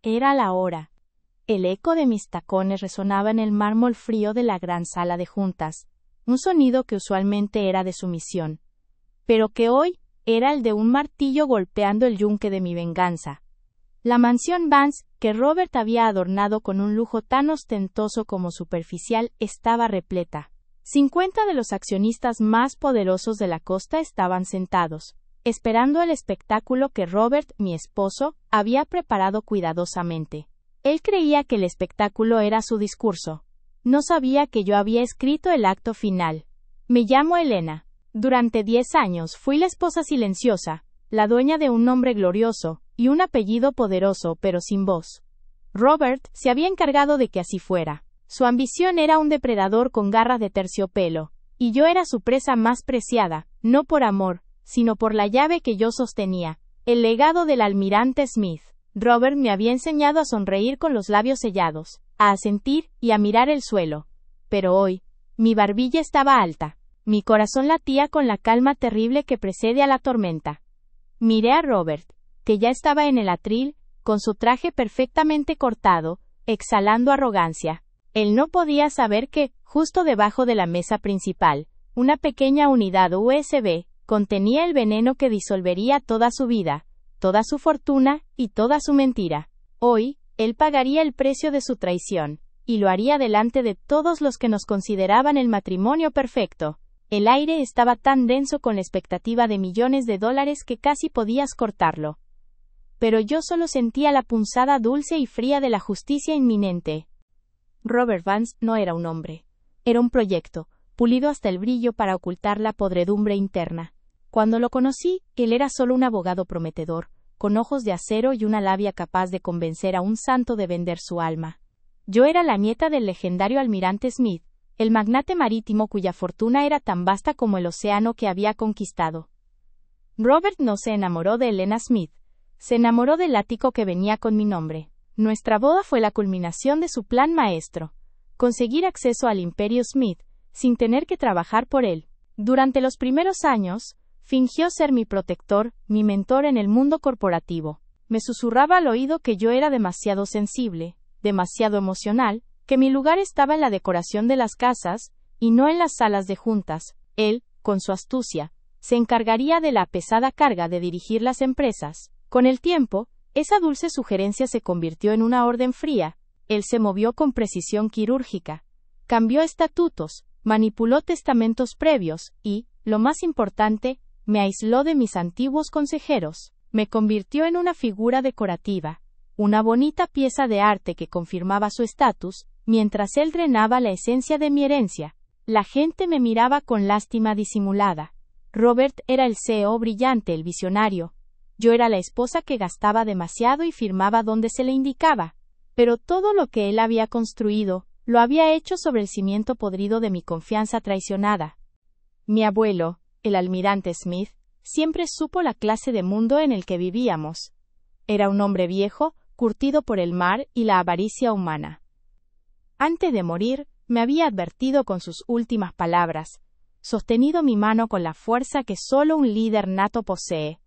Era la hora. El eco de mis tacones resonaba en el mármol frío de la gran sala de juntas, un sonido que usualmente era de sumisión, pero que hoy era el de un martillo golpeando el yunque de mi venganza. La mansión Vance, que Robert había adornado con un lujo tan ostentoso como superficial, estaba repleta. 50 de los accionistas más poderosos de la costa estaban sentados, esperando el espectáculo que Robert, mi esposo, había preparado cuidadosamente. Él creía que el espectáculo era su discurso. No sabía que yo había escrito el acto final. Me llamo Elena. Durante 10 años fui la esposa silenciosa, la dueña de un nombre glorioso, y un apellido poderoso pero sin voz. Robert se había encargado de que así fuera. Su ambición era un depredador con garras de terciopelo, y yo era su presa más preciada, no por amor, sino por la llave que yo sostenía, el legado del almirante Smith. Robert me había enseñado a sonreír con los labios sellados, a asentir y a mirar el suelo. Pero hoy, mi barbilla estaba alta. Mi corazón latía con la calma terrible que precede a la tormenta. Miré a Robert, que ya estaba en el atril, con su traje perfectamente cortado, exhalando arrogancia. Él no podía saber que, justo debajo de la mesa principal, una pequeña unidad USB, contenía el veneno que disolvería toda su vida, toda su fortuna y toda su mentira. Hoy, él pagaría el precio de su traición, y lo haría delante de todos los que nos consideraban el matrimonio perfecto. El aire estaba tan denso con la expectativa de millones de dólares que casi podías cortarlo. Pero yo solo sentía la punzada dulce y fría de la justicia inminente. Robert Vance no era un hombre. Era un proyecto, pulido hasta el brillo para ocultar la podredumbre interna. Cuando lo conocí, él era solo un abogado prometedor, con ojos de acero y una labia capaz de convencer a un santo de vender su alma. Yo era la nieta del legendario almirante Smith, el magnate marítimo cuya fortuna era tan vasta como el océano que había conquistado. Robert no se enamoró de Elena Smith, se enamoró del ático que venía con mi nombre. Nuestra boda fue la culminación de su plan maestro, conseguir acceso al imperio Smith, sin tener que trabajar por él. Durante los primeros años, fingió ser mi protector, mi mentor en el mundo corporativo. Me susurraba al oído que yo era demasiado sensible, demasiado emocional, que mi lugar estaba en la decoración de las casas, y no en las salas de juntas. Él, con su astucia, se encargaría de la pesada carga de dirigir las empresas. Con el tiempo, esa dulce sugerencia se convirtió en una orden fría. Él se movió con precisión quirúrgica. Cambió estatutos, manipuló testamentos previos, y, lo más importante, me aisló de mis antiguos consejeros. Me convirtió en una figura decorativa, una bonita pieza de arte que confirmaba su estatus, mientras él drenaba la esencia de mi herencia. La gente me miraba con lástima disimulada. Robert era el CEO brillante, el visionario. Yo era la esposa que gastaba demasiado y firmaba donde se le indicaba. Pero todo lo que él había construido, lo había hecho sobre el cimiento podrido de mi confianza traicionada. Mi abuelo, el almirante Smith, siempre supo la clase de mundo en el que vivíamos. Era un hombre viejo, curtido por el mar y la avaricia humana. Antes de morir, me había advertido con sus últimas palabras, sostenido mi mano con la fuerza que solo un líder nato posee.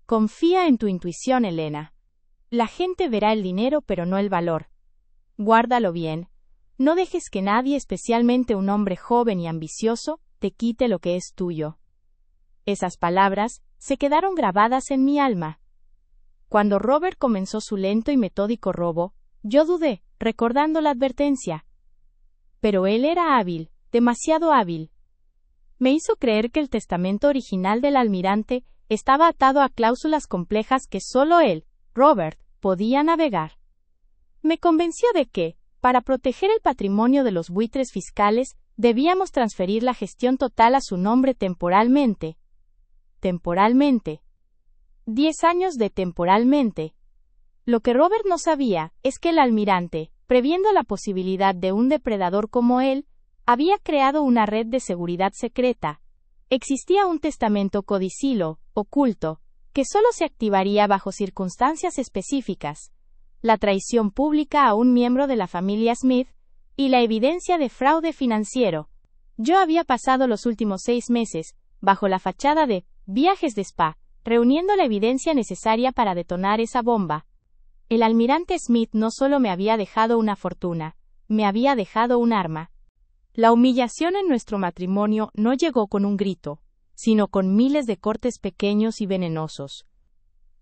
Confía en tu intuición, Elena. La gente verá el dinero pero no el valor. Guárdalo bien. No dejes que nadie, especialmente un hombre joven y ambicioso, te quite lo que es tuyo. Esas palabras se quedaron grabadas en mi alma. Cuando Robert comenzó su lento y metódico robo, yo dudé, recordando la advertencia. Pero él era hábil, demasiado hábil. Me hizo creer que el testamento original del almirante estaba atado a cláusulas complejas que solo él, Robert, podía navegar. Me convenció de que, para proteger el patrimonio de los buitres fiscales, debíamos transferir la gestión total a su nombre temporalmente. 10 años de temporalmente. Lo que Robert no sabía es que el almirante, previendo la posibilidad de un depredador como él, había creado una red de seguridad secreta. Existía un testamento codicilo, oculto, que solo se activaría bajo circunstancias específicas, la traición pública a un miembro de la familia Smith, y la evidencia de fraude financiero. Yo había pasado los últimos 6 meses, bajo la fachada de viajes de spa, reuniendo la evidencia necesaria para detonar esa bomba. El almirante Smith no solo me había dejado una fortuna, me había dejado un arma. La humillación en nuestro matrimonio no llegó con un grito, sino con miles de cortes pequeños y venenosos.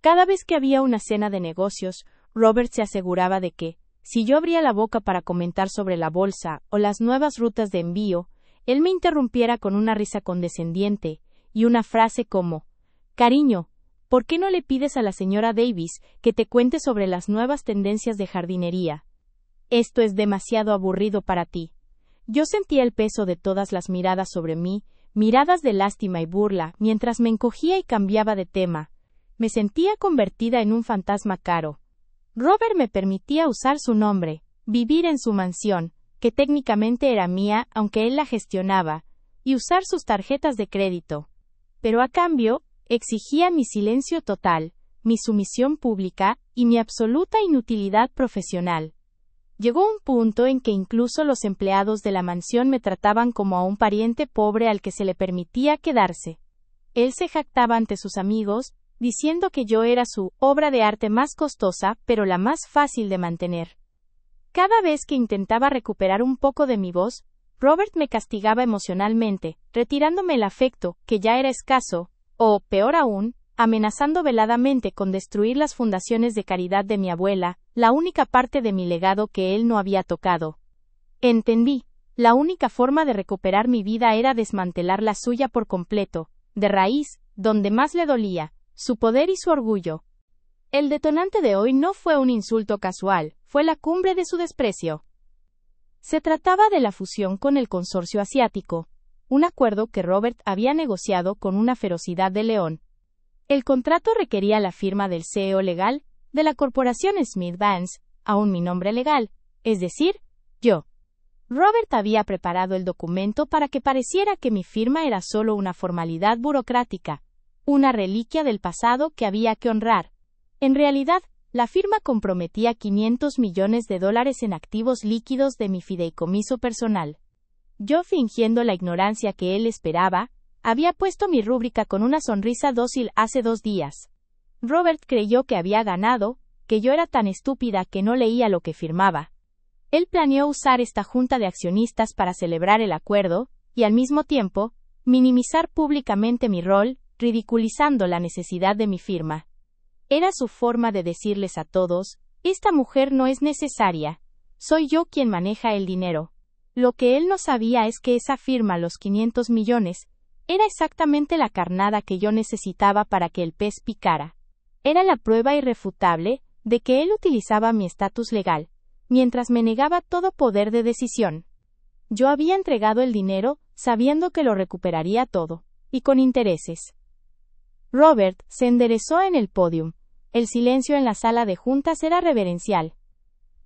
Cada vez que había una cena de negocios, Robert se aseguraba de que, si yo abría la boca para comentar sobre la bolsa o las nuevas rutas de envío, él me interrumpiera con una risa condescendiente y una frase como, «Cariño, ¿por qué no le pides a la señora Davis que te cuente sobre las nuevas tendencias de jardinería? Esto es demasiado aburrido para ti». Yo sentía el peso de todas las miradas sobre mí, miradas de lástima y burla, mientras me encogía y cambiaba de tema. Me sentía convertida en un fantasma caro. Robert me permitía usar su nombre, vivir en su mansión, que técnicamente era mía, aunque él la gestionaba, y usar sus tarjetas de crédito. Pero a cambio, exigía mi silencio total, mi sumisión pública y mi absoluta inutilidad profesional. Llegó un punto en que incluso los empleados de la mansión me trataban como a un pariente pobre al que se le permitía quedarse. Él se jactaba ante sus amigos, diciendo que yo era su obra de arte más costosa, pero la más fácil de mantener. Cada vez que intentaba recuperar un poco de mi voz, Robert me castigaba emocionalmente, retirándome el afecto, que ya era escaso, o, peor aún, amenazando veladamente con destruir las fundaciones de caridad de mi abuela, la única parte de mi legado que él no había tocado. Entendí, la única forma de recuperar mi vida era desmantelar la suya por completo, de raíz, donde más le dolía, su poder y su orgullo. El detonante de hoy no fue un insulto casual, fue la cumbre de su desprecio. Se trataba de la fusión con el consorcio asiático, un acuerdo que Robert había negociado con una ferocidad de león. El contrato requería la firma del CEO legal de la corporación Smith-Vance, aún mi nombre legal, es decir, yo. Robert había preparado el documento para que pareciera que mi firma era solo una formalidad burocrática, una reliquia del pasado que había que honrar. En realidad, la firma comprometía $500 millones en activos líquidos de mi fideicomiso personal. Yo, fingiendo la ignorancia que él esperaba, había puesto mi rúbrica con una sonrisa dócil hace 2 días. Robert creyó que había ganado, que yo era tan estúpida que no leía lo que firmaba. Él planeó usar esta junta de accionistas para celebrar el acuerdo, y al mismo tiempo, minimizar públicamente mi rol, ridiculizando la necesidad de mi firma. Era su forma de decirles a todos, esta mujer no es necesaria, soy yo quien maneja el dinero. Lo que él no sabía es que esa firma, los 500 millones, era exactamente la carnada que yo necesitaba para que el pez picara. Era la prueba irrefutable de que él utilizaba mi estatus legal, mientras me negaba todo poder de decisión. Yo había entregado el dinero, sabiendo que lo recuperaría todo, y con intereses. Robert se enderezó en el pódium. El silencio en la sala de juntas era reverencial.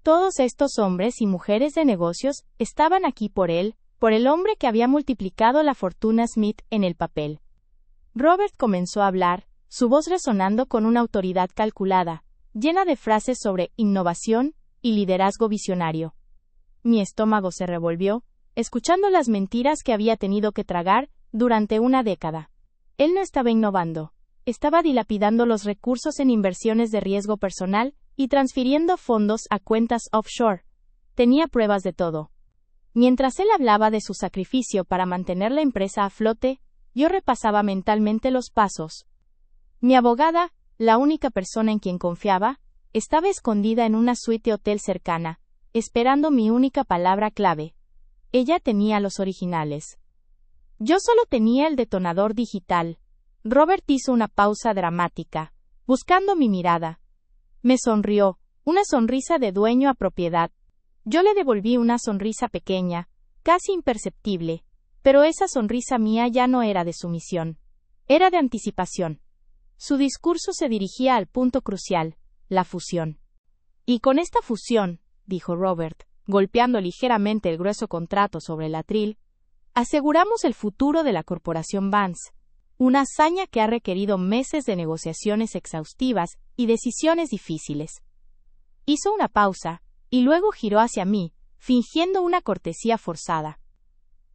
Todos estos hombres y mujeres de negocios estaban aquí por él, por el hombre que había multiplicado la fortuna Smith en el papel. Robert comenzó a hablar, su voz resonando con una autoridad calculada, llena de frases sobre innovación y liderazgo visionario. Mi estómago se revolvió, escuchando las mentiras que había tenido que tragar durante una década. Él no estaba innovando, estaba dilapidando los recursos en inversiones de riesgo personal y transfiriendo fondos a cuentas offshore. Tenía pruebas de todo. Mientras él hablaba de su sacrificio para mantener la empresa a flote, yo repasaba mentalmente los pasos. Mi abogada, la única persona en quien confiaba, estaba escondida en una suite hotel cercana, esperando mi única palabra clave. Ella tenía los originales. Yo solo tenía el detonador digital. Robert hizo una pausa dramática, buscando mi mirada. Me sonrió, una sonrisa de dueño a propiedad. Yo le devolví una sonrisa pequeña, casi imperceptible, pero esa sonrisa mía ya no era de sumisión. Era de anticipación. Su discurso se dirigía al punto crucial, la fusión. Y con esta fusión, dijo Robert, golpeando ligeramente el grueso contrato sobre el atril, aseguramos el futuro de la corporación Vance, una hazaña que ha requerido meses de negociaciones exhaustivas y decisiones difíciles. Hizo una pausa, y luego giró hacia mí, fingiendo una cortesía forzada.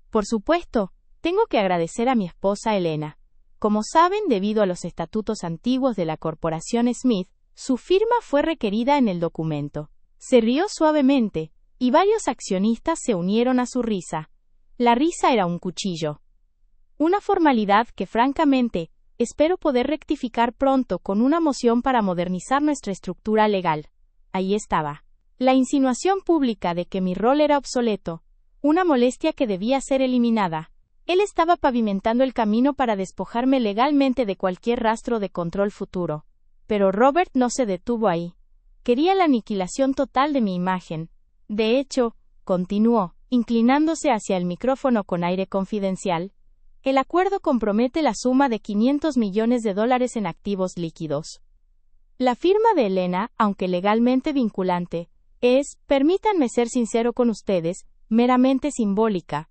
Por supuesto, tengo que agradecer a mi esposa Elena. Como saben, debido a los estatutos antiguos de la corporación Smith, Su firma fue requerida en el documento. Se rió suavemente, y varios accionistas se unieron a su risa. La risa era un cuchillo. Una formalidad que, francamente, espero poder rectificar pronto con una moción para modernizar nuestra estructura legal. Ahí estaba. La insinuación pública de que mi rol era obsoleto, una molestia que debía ser eliminada. Él estaba pavimentando el camino para despojarme legalmente de cualquier rastro de control futuro. Pero Robert no se detuvo ahí. Quería la aniquilación total de mi imagen. De hecho, continuó, inclinándose hacia el micrófono con aire confidencial, el acuerdo compromete la suma de $500 millones en activos líquidos. La firma de Elena, aunque legalmente vinculante, es, permítanme ser sincero con ustedes, meramente simbólica.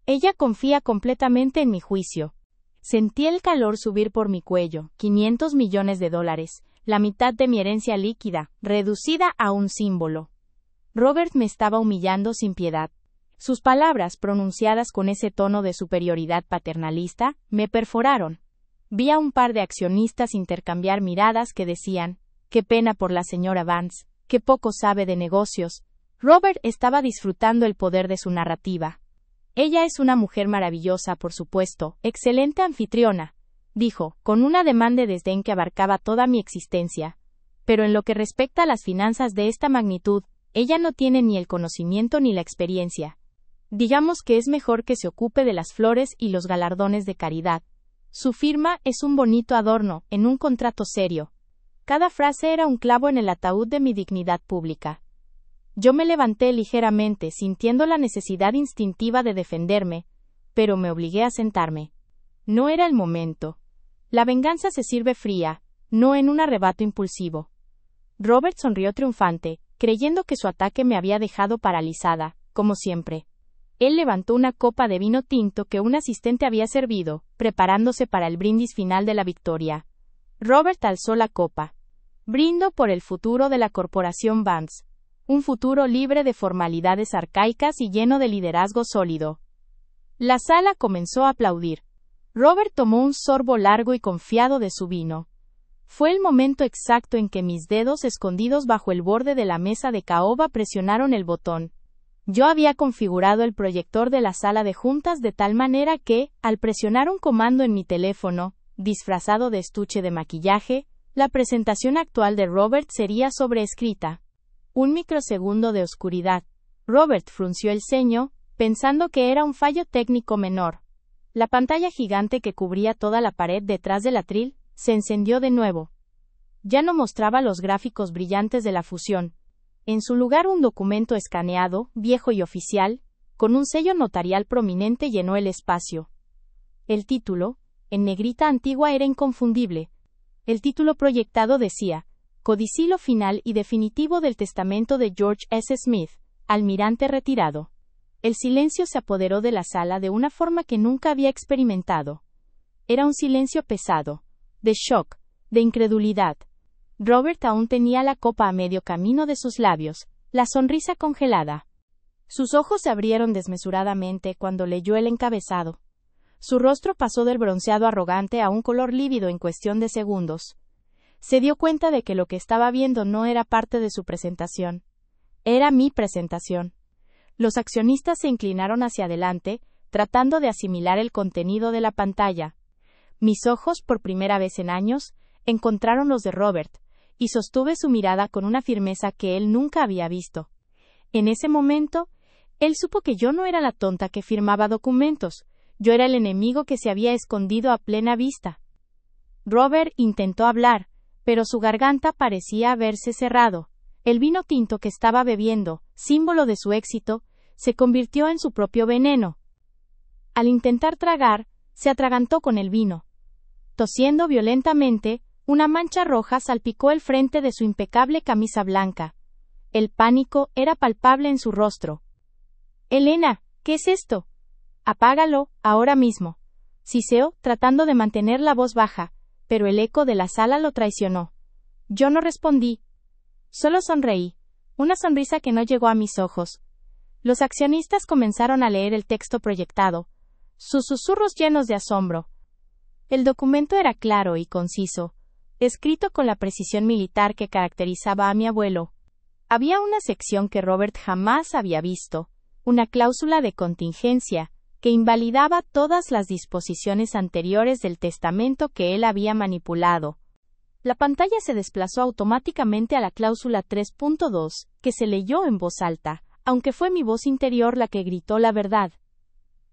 Ella confía completamente en mi juicio. Sentí el calor subir por mi cuello. $500 millones, la mitad de mi herencia líquida, reducida a un símbolo. Robert me estaba humillando sin piedad. Sus palabras, pronunciadas con ese tono de superioridad paternalista, me perforaron. Vi a un par de accionistas intercambiar miradas que decían, qué pena por la señora Vance, que poco sabe de negocios. Robert estaba disfrutando el poder de su narrativa. Ella es una mujer maravillosa, por supuesto, excelente anfitriona, dijo, con un ademán de desdén que abarcaba toda mi existencia. Pero en lo que respecta a las finanzas de esta magnitud, ella no tiene ni el conocimiento ni la experiencia. Digamos que es mejor que se ocupe de las flores y los galardones de caridad. Su firma es un bonito adorno, en un contrato serio. Cada frase era un clavo en el ataúd de mi dignidad pública. Yo me levanté ligeramente, sintiendo la necesidad instintiva de defenderme, pero me obligué a sentarme. No era el momento. La venganza se sirve fría, no en un arrebato impulsivo. Robert sonrió triunfante, creyendo que su ataque me había dejado paralizada, como siempre. Él levantó una copa de vino tinto que un asistente había servido, preparándose para el brindis final de la victoria. Robert alzó la copa. Brindo por el futuro de la corporación Vance. Un futuro libre de formalidades arcaicas y lleno de liderazgo sólido. La sala comenzó a aplaudir. Robert tomó un sorbo largo y confiado de su vino. Fue el momento exacto en que mis dedos escondidos bajo el borde de la mesa de caoba presionaron el botón. Yo había configurado el proyector de la sala de juntas de tal manera que, al presionar un comando en mi teléfono, disfrazado de estuche de maquillaje, la presentación actual de Robert sería sobreescrita. Un microsegundo de oscuridad. Robert frunció el ceño, pensando que era un fallo técnico menor. La pantalla gigante que cubría toda la pared detrás del atril se encendió de nuevo. Ya no mostraba los gráficos brillantes de la fusión. En su lugar, un documento escaneado, viejo y oficial, con un sello notarial prominente llenó el espacio. El título, en negrita antigua, era inconfundible. El título proyectado decía, Codicilo final y definitivo del testamento de George S. Smith, almirante retirado. El silencio se apoderó de la sala de una forma que nunca había experimentado. Era un silencio pesado, de shock, de incredulidad. Robert aún tenía la copa a medio camino de sus labios, la sonrisa congelada. Sus ojos se abrieron desmesuradamente cuando leyó el encabezado. Su rostro pasó del bronceado arrogante a un color lívido en cuestión de segundos. Se dio cuenta de que lo que estaba viendo no era parte de su presentación. Era mi presentación. Los accionistas se inclinaron hacia adelante, tratando de asimilar el contenido de la pantalla. Mis ojos, por primera vez en años, encontraron los de Robert, y sostuve su mirada con una firmeza que él nunca había visto. En ese momento, él supo que yo no era la tonta que firmaba documentos, yo era el enemigo que se había escondido a plena vista. Robert intentó hablar, pero su garganta parecía haberse cerrado. El vino tinto que estaba bebiendo, símbolo de su éxito, se convirtió en su propio veneno. Al intentar tragar, se atragantó con el vino. Tosiendo violentamente, una mancha roja salpicó el frente de su impecable camisa blanca. El pánico era palpable en su rostro. Elena, ¿qué es esto? Apágalo, ahora mismo. Siseó, tratando de mantener la voz baja, pero el eco de la sala lo traicionó. Yo no respondí. Solo sonreí, una sonrisa que no llegó a mis ojos. Los accionistas comenzaron a leer el texto proyectado, sus susurros llenos de asombro. El documento era claro y conciso. escrito con la precisión militar que caracterizaba a mi abuelo. Había una sección que Robert jamás había visto, una cláusula de contingencia, que invalidaba todas las disposiciones anteriores del testamento que él había manipulado. La pantalla se desplazó automáticamente a la cláusula 3.2, que se leyó en voz alta, aunque fue mi voz interior la que gritó la verdad.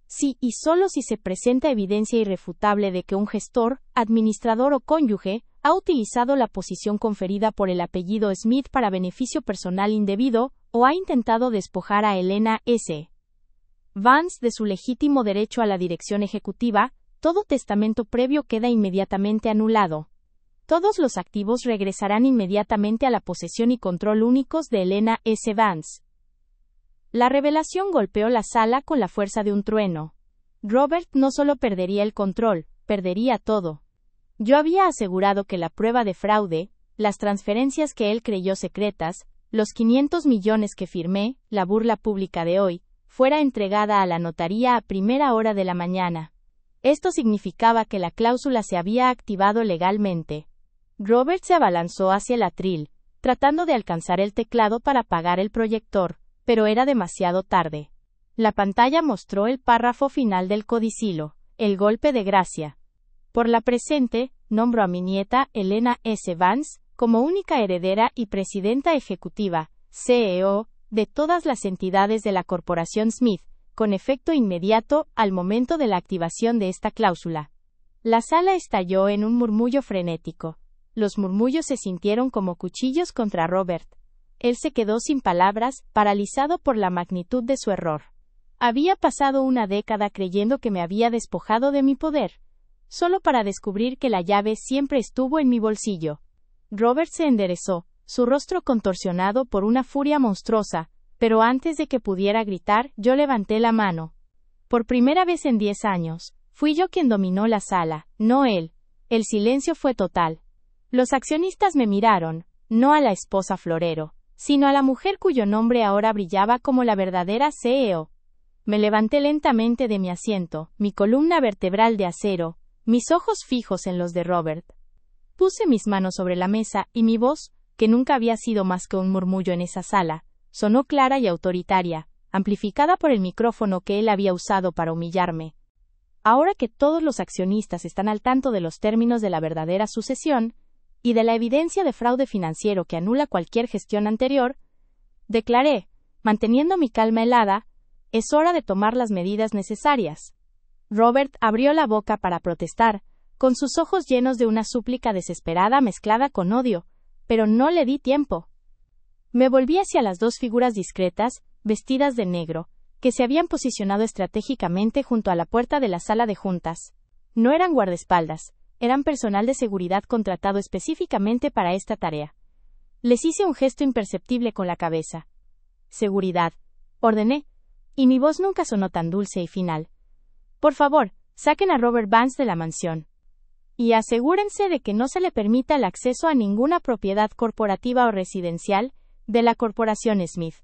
Sí, y solo si se presenta evidencia irrefutable de que un gestor, administrador o cónyuge ha utilizado la posición conferida por el apellido Smith para beneficio personal indebido, o ha intentado despojar a Elena S. Vance de su legítimo derecho a la dirección ejecutiva, todo testamento previo queda inmediatamente anulado. Todos los activos regresarán inmediatamente a la posesión y control únicos de Elena S. Vance. La revelación golpeó la sala con la fuerza de un trueno. Robert no solo perdería el control, perdería todo. Yo había asegurado que la prueba de fraude, las transferencias que él creyó secretas, los 500 millones que firmé, la burla pública de hoy, fuera entregada a la notaría a primera hora de la mañana. Esto significaba que la cláusula se había activado legalmente. Robert se abalanzó hacia el atril, tratando de alcanzar el teclado para apagar el proyector, pero era demasiado tarde. La pantalla mostró el párrafo final del codicilo, el golpe de gracia. Por la presente, nombro a mi nieta, Elena S. Vance, como única heredera y presidenta ejecutiva, CEO, de todas las entidades de la Corporación Smith, con efecto inmediato al momento de la activación de esta cláusula. La sala estalló en un murmullo frenético. Los murmullos se sintieron como cuchillos contra Robert. Él se quedó sin palabras, paralizado por la magnitud de su error. Había pasado una década creyendo que me había despojado de mi poder, solo para descubrir que la llave siempre estuvo en mi bolsillo. Robert se enderezó, su rostro contorsionado por una furia monstruosa, pero antes de que pudiera gritar, yo levanté la mano. Por primera vez en 10 años, fui yo quien dominó la sala, no él. El silencio fue total. Los accionistas me miraron, no a la esposa florero, sino a la mujer cuyo nombre ahora brillaba como la verdadera CEO. Me levanté lentamente de mi asiento, mi columna vertebral de acero, mis ojos fijos en los de Robert. Puse mis manos sobre la mesa y mi voz, que nunca había sido más que un murmullo en esa sala, sonó clara y autoritaria, amplificada por el micrófono que él había usado para humillarme. Ahora que todos los accionistas están al tanto de los términos de la verdadera sucesión, y de la evidencia de fraude financiero que anula cualquier gestión anterior, declaré, manteniendo mi calma helada, es hora de tomar las medidas necesarias. Robert abrió la boca para protestar, con sus ojos llenos de una súplica desesperada mezclada con odio, pero no le di tiempo. Me volví hacia las dos figuras discretas, vestidas de negro, que se habían posicionado estratégicamente junto a la puerta de la sala de juntas. No eran guardaespaldas, eran personal de seguridad contratado específicamente para esta tarea. Les hice un gesto imperceptible con la cabeza. Seguridad, ordené, y mi voz nunca sonó tan dulce y final. Por favor, saquen a Robert Vance de la mansión. Y asegúrense de que no se le permita el acceso a ninguna propiedad corporativa o residencial de la Corporación Smith.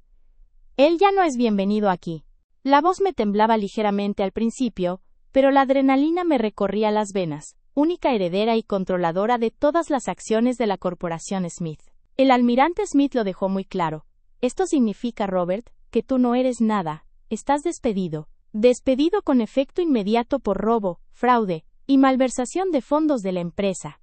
Él ya no es bienvenido aquí. La voz me temblaba ligeramente al principio, pero la adrenalina me recorría las venas, única heredera y controladora de todas las acciones de la Corporación Smith. El almirante Smith lo dejó muy claro. Esto significa, Robert, que tú no eres nada, estás despedido. Despedido con efecto inmediato por robo, fraude y malversación de fondos de la empresa.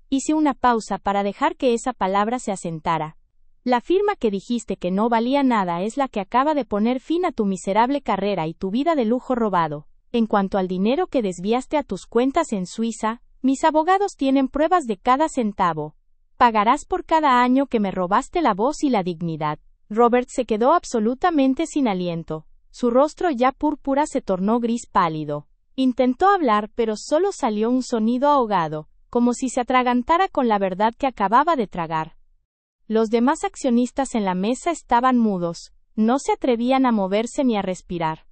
Hice una pausa para dejar que esa palabra se asentara. La firma que dijiste que no valía nada es la que acaba de poner fin a tu miserable carrera y tu vida de lujo robado. En cuanto al dinero que desviaste a tus cuentas en Suiza, mis abogados tienen pruebas de cada centavo. Pagarás por cada año que me robaste la voz y la dignidad. Robert se quedó absolutamente sin aliento. Su rostro ya púrpura se tornó gris pálido. Intentó hablar, pero solo salió un sonido ahogado, como si se atragantara con la verdad que acababa de tragar. Los demás accionistas en la mesa estaban mudos, no se atrevían a moverse ni a respirar.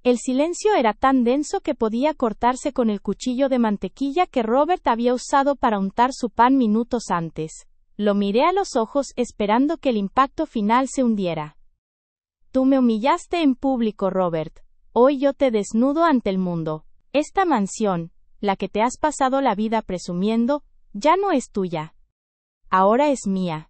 El silencio era tan denso que podía cortarse con el cuchillo de mantequilla que Robert había usado para untar su pan minutos antes. Lo miré a los ojos esperando que el impacto final se hundiera. Tú me humillaste en público, Robert. Hoy yo te desnudo ante el mundo. Esta mansión, la que te has pasado la vida presumiendo, Ya no es tuya. Ahora es mía.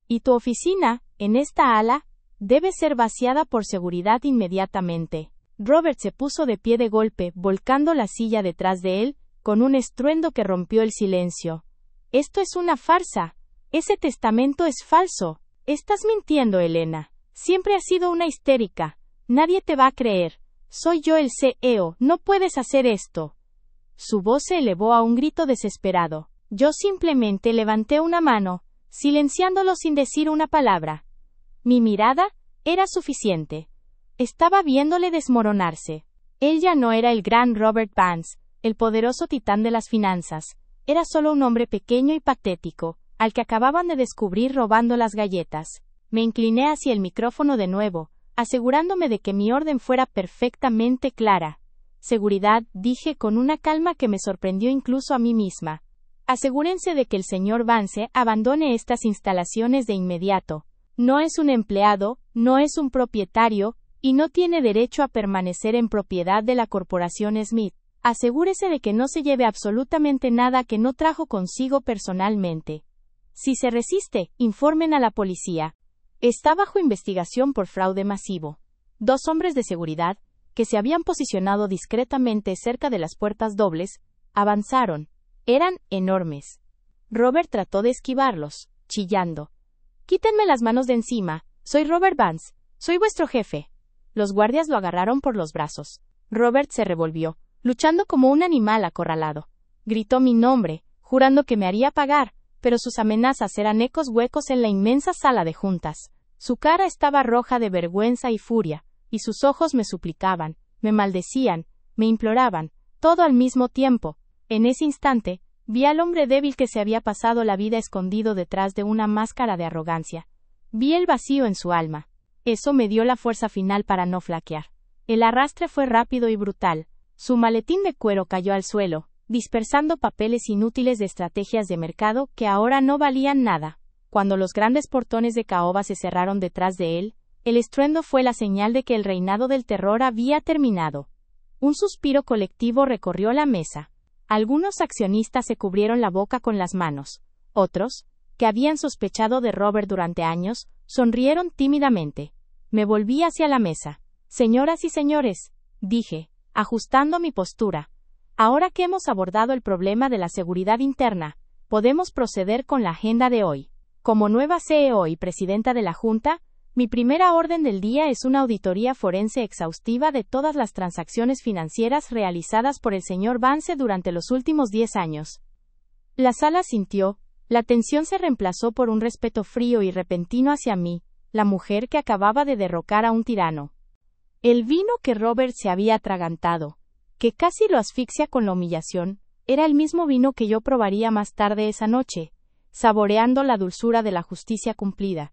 Y tu oficina, en esta ala, debe ser vaciada por seguridad inmediatamente. Robert se puso de pie de golpe, volcando la silla detrás de él, con un estruendo que rompió el silencio. Esto es una farsa. Ese testamento es falso. Estás mintiendo, Elena. Siempre has sido una histérica. Nadie te va a creer. Soy yo el CEO. No puedes hacer esto. Su voz se elevó a un grito desesperado. Yo simplemente levanté una mano, silenciándolo sin decir una palabra. Mi mirada era suficiente. Estaba viéndole desmoronarse. Él ya no era el gran Robert Vance, el poderoso titán de las finanzas. Era solo un hombre pequeño y patético, al que acababan de descubrir robando las galletas. Me incliné hacia el micrófono de nuevo, asegurándome de que mi orden fuera perfectamente clara. Seguridad, dije con una calma que me sorprendió incluso a mí misma. Asegúrense de que el señor Vance abandone estas instalaciones de inmediato. No es un empleado, no es un propietario, y no tiene derecho a permanecer en propiedad de la corporación Smith. Asegúrese de que no se lleve absolutamente nada que no trajo consigo personalmente. Si se resiste, informen a la policía. Está bajo investigación por fraude masivo. 2 hombres de seguridad, que se habían posicionado discretamente cerca de las puertas dobles, avanzaron. Eran enormes. Robert trató de esquivarlos, chillando. «Quítenme las manos de encima. Soy Robert Vance. Soy vuestro jefe». Los guardias lo agarraron por los brazos. Robert se revolvió, luchando como un animal acorralado. Gritó mi nombre, jurando que me haría pagar, pero sus amenazas eran ecos huecos en la inmensa sala de juntas. Su cara estaba roja de vergüenza y furia, y sus ojos me suplicaban, me maldecían, me imploraban, todo al mismo tiempo. En ese instante, vi al hombre débil que se había pasado la vida escondido detrás de una máscara de arrogancia. Vi el vacío en su alma. Eso me dio la fuerza final para no flaquear. El arrastre fue rápido y brutal. Su maletín de cuero cayó al suelo, dispersando papeles inútiles de estrategias de mercado que ahora no valían nada. Cuando los grandes portones de caoba se cerraron detrás de él, el estruendo fue la señal de que el reinado del terror había terminado. Un suspiro colectivo recorrió la mesa. Algunos accionistas se cubrieron la boca con las manos. Otros, que habían sospechado de Robert durante años, sonrieron tímidamente. Me volví hacia la mesa. Señoras y señores, dije, ajustando mi postura. Ahora que hemos abordado el problema de la seguridad interna, podemos proceder con la agenda de hoy. Como nueva CEO y presidenta de la Junta, mi primera orden del día es una auditoría forense exhaustiva de todas las transacciones financieras realizadas por el señor Vance durante los últimos 10 años. La sala sintió. La tensión se reemplazó por un respeto frío y repentino hacia mí, la mujer que acababa de derrocar a un tirano. El vino que Robert se había atragantado, que casi lo asfixia con la humillación, era el mismo vino que yo probaría más tarde esa noche, saboreando la dulzura de la justicia cumplida.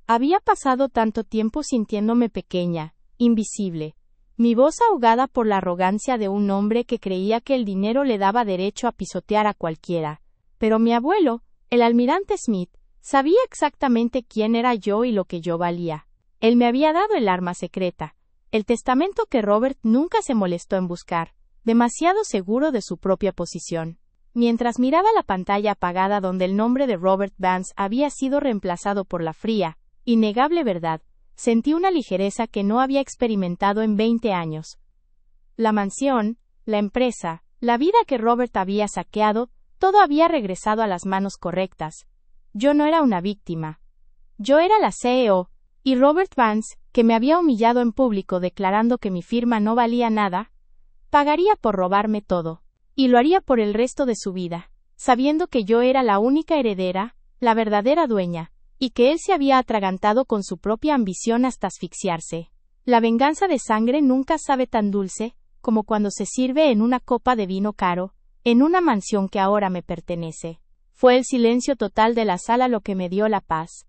Había pasado tanto tiempo sintiéndome pequeña, invisible, mi voz ahogada por la arrogancia de un hombre que creía que el dinero le daba derecho a pisotear a cualquiera. Pero mi abuelo, el almirante Smith, sabía exactamente quién era yo y lo que yo valía. Él me había dado el arma secreta, el testamento que Robert nunca se molestó en buscar, demasiado seguro de su propia posición. Mientras miraba la pantalla apagada donde el nombre de Robert Vance había sido reemplazado por la fría, innegable verdad, sentí una ligereza que no había experimentado en 20 años. La mansión, la empresa, la vida que Robert había saqueado, todo había regresado a las manos correctas. Yo no era una víctima. Yo era la CEO, y Robert Vance, que me había humillado en público declarando que mi firma no valía nada, pagaría por robarme todo. Y lo haría por el resto de su vida, sabiendo que yo era la única heredera, la verdadera dueña, y que él se había atragantado con su propia ambición hasta asfixiarse. La venganza de sangre nunca sabe tan dulce como cuando se sirve en una copa de vino caro, en una mansión que ahora me pertenece. Fue el silencio total de la sala lo que me dio la paz.